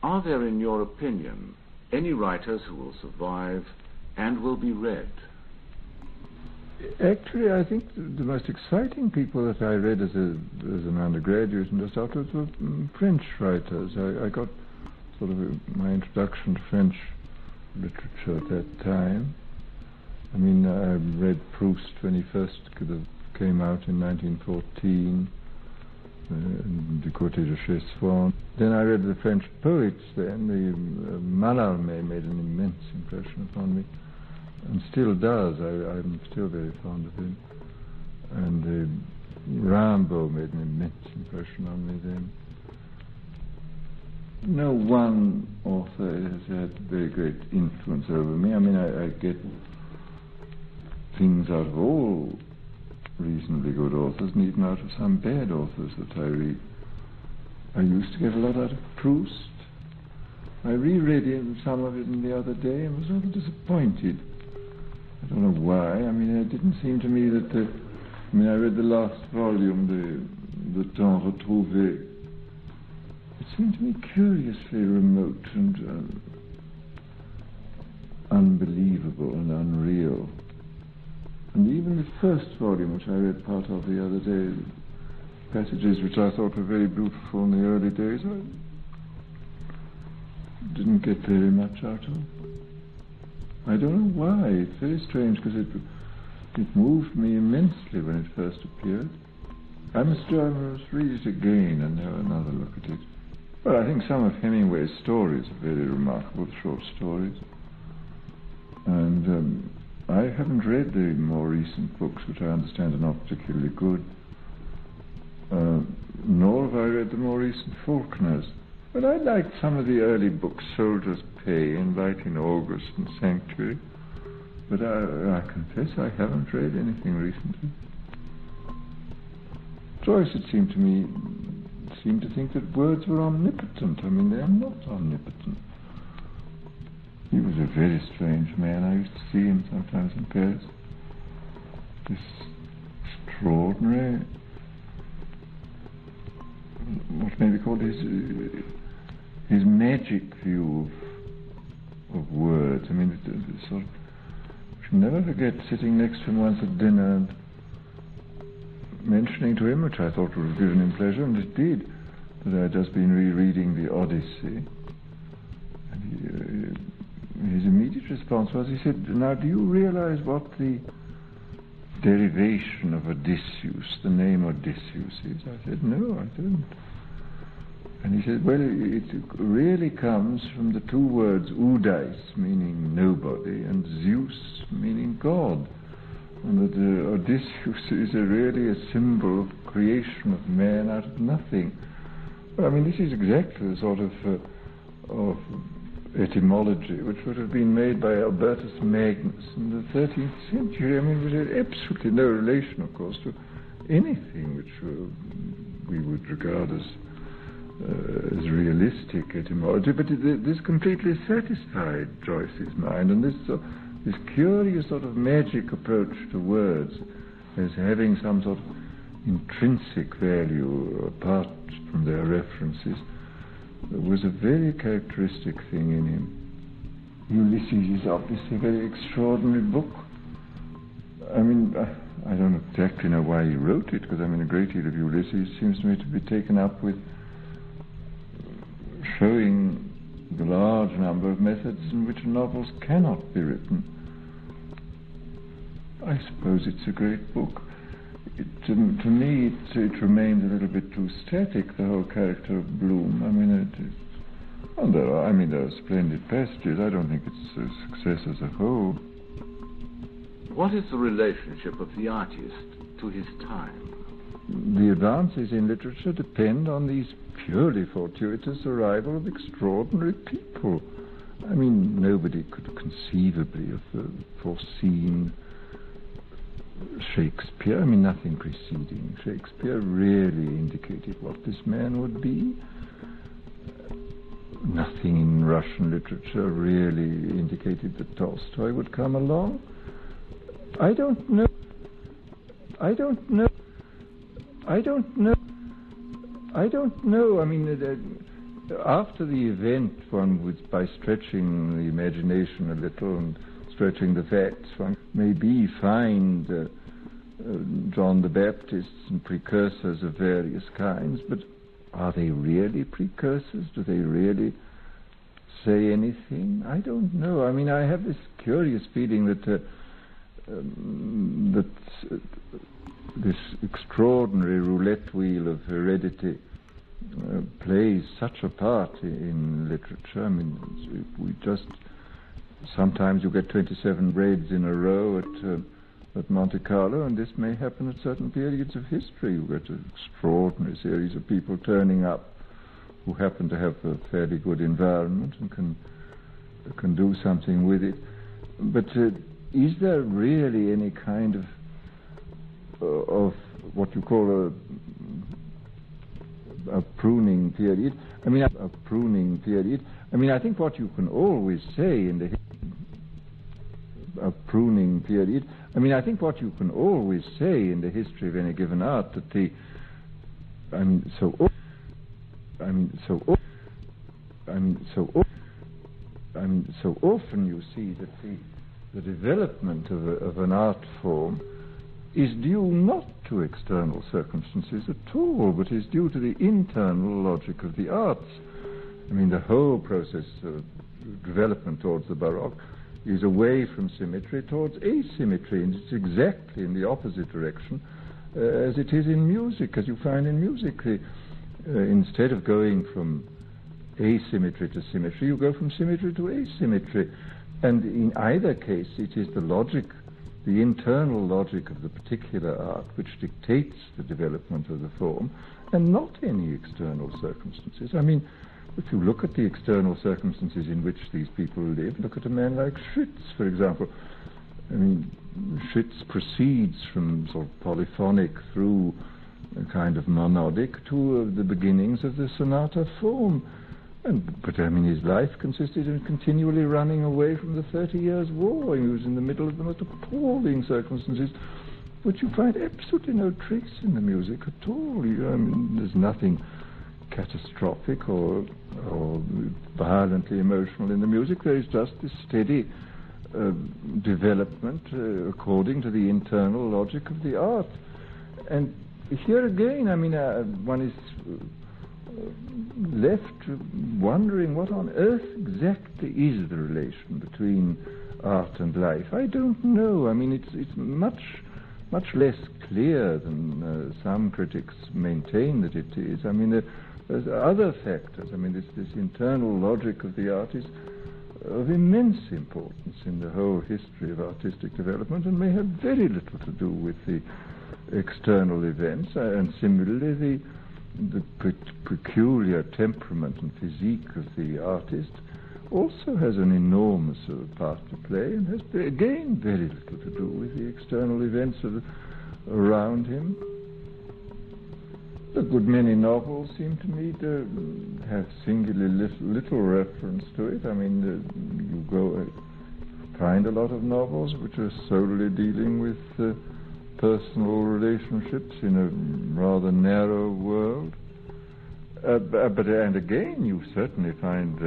Are there, in your opinion, any writers who will survive and will be read? Actually, I think the most exciting people that I read as an undergraduate and just afterwards were French writers. I got sort of my introduction to French literature at that time. I mean, I read Proust when he first came out in 1914, Du Côté de chez Swann. Then I read the French poets then. Mallarmé made an immense impression upon me, and still does. I'm still very fond of him. And Rimbaud made an immense impression on me then. No one author has had very great influence over me. I mean, I get things out of all reasonably good authors, and even out of some bad authors that I read. I used to get a lot out of Proust. I reread some of it the other day and was rather disappointed. I don't know why. I mean, it didn't seem to me that I read the last volume, the Temps Retrouvé. It seemed to me curiously remote and unbelievable and unreal. And even the first volume, which I read part of the other day, passages which I thought were very beautiful in the early days, I didn't get very much out of. I don't know why. It's very strange, because it moved me immensely when it first appeared. I must read it again and have another look at it. Well, I think some of Hemingway's stories are very remarkable, short stories. And I haven't read the more recent books, which I understand are not particularly good. Nor have I read the more recent Faulkners. But I liked some of the early books, Soldier's Pay and Light in August and Sanctuary. But I confess I haven't read anything recently. Joyce, it seemed to me, seemed to think that words were omnipotent. I mean, they are not omnipotent. He was a very strange man. I used to see him sometimes in Paris. This extraordinary, what may be called his magic view of words. I mean, it's sort of, I shall never forget sitting next to him once at dinner and mentioning to him, which I thought would have given him pleasure, and it did, that I had just been rereading the Odyssey. And his immediate response was, he said, "Now, do you realize what the derivation of Odysseus, the name Odysseus, is?" I said, "No, I don't." And he said, "Well, it really comes from the two words Udais, meaning nobody, and Zeus, meaning God. And that Odysseus is really a symbol of creation of man out of nothing." Well, I mean, this is exactly the sort of etymology which would have been made by Albertus Magnus in the 13th century. I mean, it had absolutely no relation, of course, to anything which we would regard as realistic etymology, but this completely satisfied Joyce's mind, and this curious sort of magic approach to words as having some sort of intrinsic value apart from their references was a very characteristic thing in him. Ulysses is obviously a very extraordinary book. I mean, I don't exactly know why he wrote it, because I mean, a great deal of Ulysses seems to me to be taken up with showing the large number of methods in which novels cannot be written. I suppose it's a great book. To me, it remains a little bit too static, the whole character of Bloom. I mean, there are splendid passages. I don't think it's a success as a whole. What is the relationship of the artist to his time? The advances in literature depend on these purely fortuitous arrival of extraordinary people. I mean, nobody could conceivably have foreseen Shakespeare. I mean, nothing preceding Shakespeare really indicated what this man would be. Nothing in Russian literature really indicated that Tolstoy would come along. I don't know. I mean, After the event, one would, by stretching the imagination a little and stretching the facts, one maybe find John the Baptist and precursors of various kinds, but are they really precursors? Do they really say anything? I don't know. I mean, I have this curious feeling that this extraordinary roulette wheel of heredity plays such a part in literature. I mean, we just sometimes you get 27 raids in a row at Monte Carlo, and this may happen at certain periods of history. You get an extraordinary series of people turning up who happen to have a fairly good environment and can do something with it. But is there really any kind of what you call a pruning period? I mean, a pruning period. I mean, I think what you can always say in the pruning period. I mean, I think what you can always say in the history of any given art that so often you see that the development of an art form is due not to external circumstances at all, but is due to the internal logic of the arts. I mean, the whole process of development towards the Baroque is away from symmetry towards asymmetry, and it's exactly in the opposite direction as it is in music, as you find in music. Instead of going from asymmetry to symmetry, you go from symmetry to asymmetry. And in either case, it is the logic, the internal logic of the particular art which dictates the development of the form, and not any external circumstances. I mean, if you look at the external circumstances in which these people live, look at a man like Schütz, for example. I mean, Schütz proceeds from sort of polyphonic through a kind of monodic to the beginnings of the sonata form. But I mean, his life consisted in continually running away from the 30 Years' War. He was in the middle of the most appalling circumstances, but you find absolutely no trace in the music at all. I mean, there's nothing catastrophic or violently emotional in the music. There is just this steady development according to the internal logic of the art. And here again, I mean, one is left wondering what on earth exactly is the relation between art and life. I don't know. I mean, it's much less clear than some critics maintain that it is. I mean, there's other factors. I mean, this internal logic of the art is of immense importance in the whole history of artistic development and may have very little to do with the external events, and similarly the peculiar temperament and physique of the artist also has an enormous part to play and has, again, very little to do with the external events around him. A good many novels seem to me to have singularly little reference to it. I mean, you go find a lot of novels which are solely dealing with personal relationships in a rather narrow world. And again, you certainly find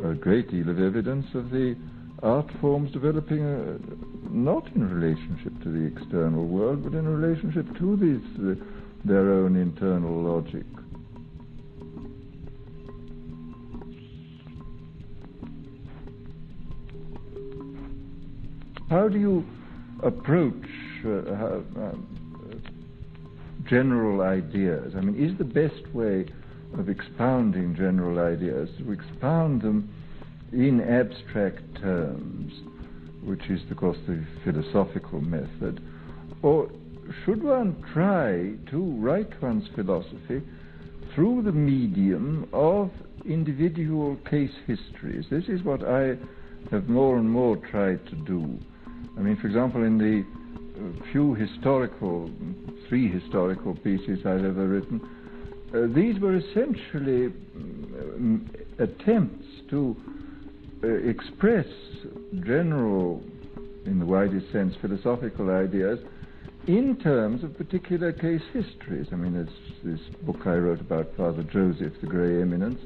a great deal of evidence of the art forms developing not in relationship to the external world, but in relationship to their own internal logic. How do you approach general ideas? I mean, is the best way of expounding general ideas to expound them in abstract terms, which is, of course, the philosophical method, or should one try to write one's philosophy through the medium of individual case histories? This is what I have more and more tried to do. I mean, for example, in the three historical pieces I've ever written, these were essentially attempts to express general, in the widest sense, philosophical ideas in terms of particular case histories. I mean, there's this book I wrote about Father Joseph, the Grey Eminence,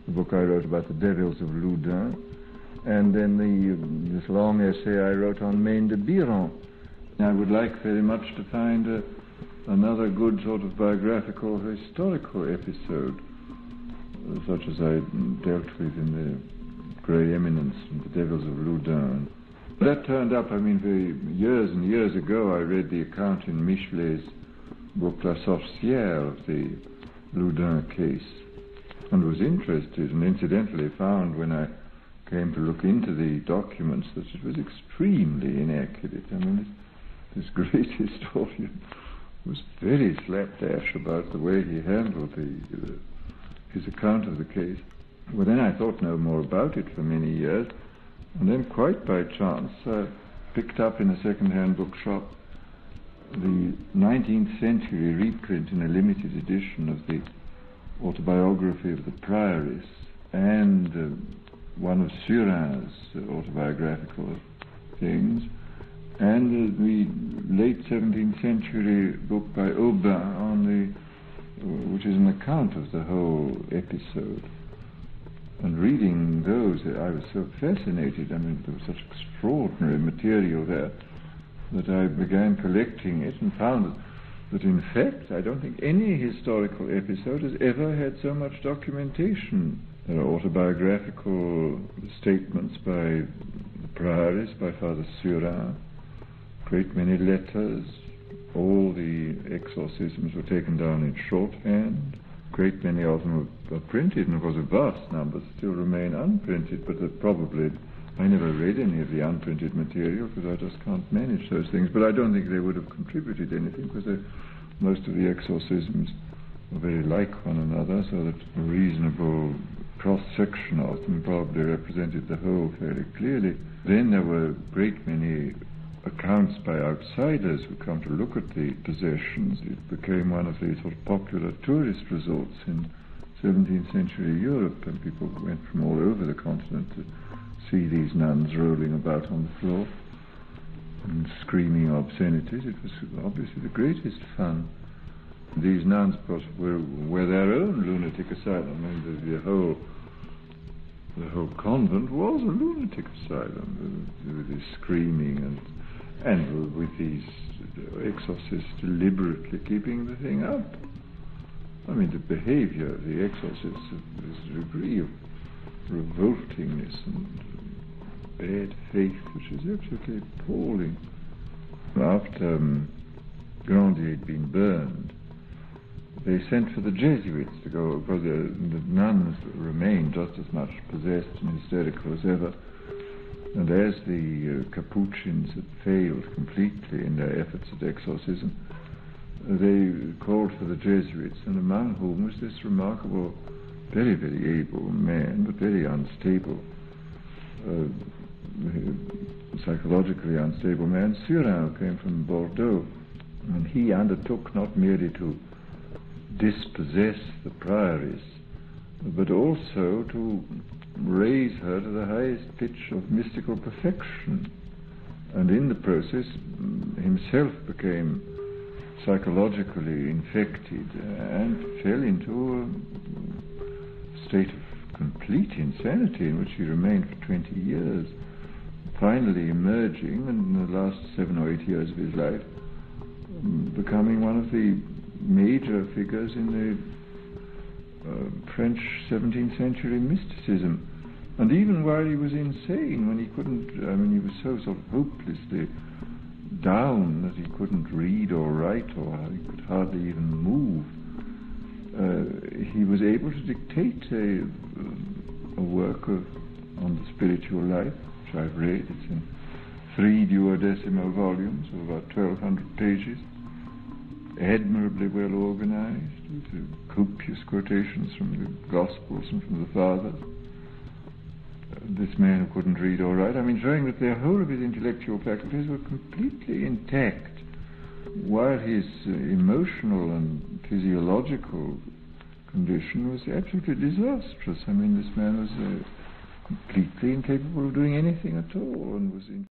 the book I wrote about the devils of Loudun, and then this long essay I wrote on Maine de Biron. I would like very much to find another good sort of biographical historical episode, such as I dealt with in the Grey Eminence and the Devils of Loudun. That turned up, years and years ago. I read the account in Michelet's book La Sorcière of the Loudun case, and was interested, and incidentally found when I came to look into the documents that it was extremely inaccurate. This great historian was very slapdash about the way he handled his account of the case. Well, then I thought no more about it for many years, and then quite by chance I picked up in a second-hand bookshop the 19th century reprint in a limited edition of the autobiography of the prioress and one of Surin's autobiographical things, and the late 17th century book by Aubin which is an account of the whole episode. And reading those, I was so fascinated. There was such extraordinary material there that I began collecting it and found that in fact I don't think any historical episode has ever had so much documentation. There are autobiographical statements by the prioress, by Father Surin, great many letters. All the exorcisms were taken down in shorthand. Great many of them are printed, and of course a vast number still remain unprinted, but I never read any of the unprinted material because I just can't manage those things. But I don't think they would have contributed anything, because most of the exorcisms were very like one another, so that a reasonable cross-section of them probably represented the whole fairly clearly. Then there were a great many accounts by outsiders who come to look at the possessions. It became one of the sort of popular tourist resorts in 17th century Europe, and people went from all over the continent to see these nuns rolling about on the floor and screaming obscenities. It was obviously the greatest fun. These nuns, of course, were their own lunatic asylum. The whole convent was a lunatic asylum, with this screaming and with these exorcists deliberately keeping the thing up. The behavior of the exorcists, this degree of revoltingness and bad faith, which is absolutely appalling. After Grandier had been burned, they sent for the Jesuits to go, because the nuns remained just as much possessed and hysterical as ever. And as the Capuchins had failed completely in their efforts at exorcism, they called for the Jesuits, and among whom was this remarkable, very, very able man, but very unstable, psychologically unstable man, Surin, who came from Bordeaux. And he undertook not merely to dispossess the prioress, but also to raise her to the highest pitch of mystical perfection, and in the process himself became psychologically infected and fell into a state of complete insanity in which he remained for 20 years, finally emerging, and in the last 7 or 8 years of his life becoming one of the major figures in the French 17th century mysticism. And even while he was insane, when he couldn't, he was so sort of hopelessly down that he couldn't read or write, or he could hardly even move, he was able to dictate a work on the spiritual life, which I've read. It's in 3 duodecimo volumes of about 1,200 pages, admirably well organized, with copious quotations from the Gospels and from the Fathers. This man who couldn't read or write, showing that the whole of his intellectual faculties were completely intact, while his emotional and physiological condition was absolutely disastrous. This man was completely incapable of doing anything at all, and was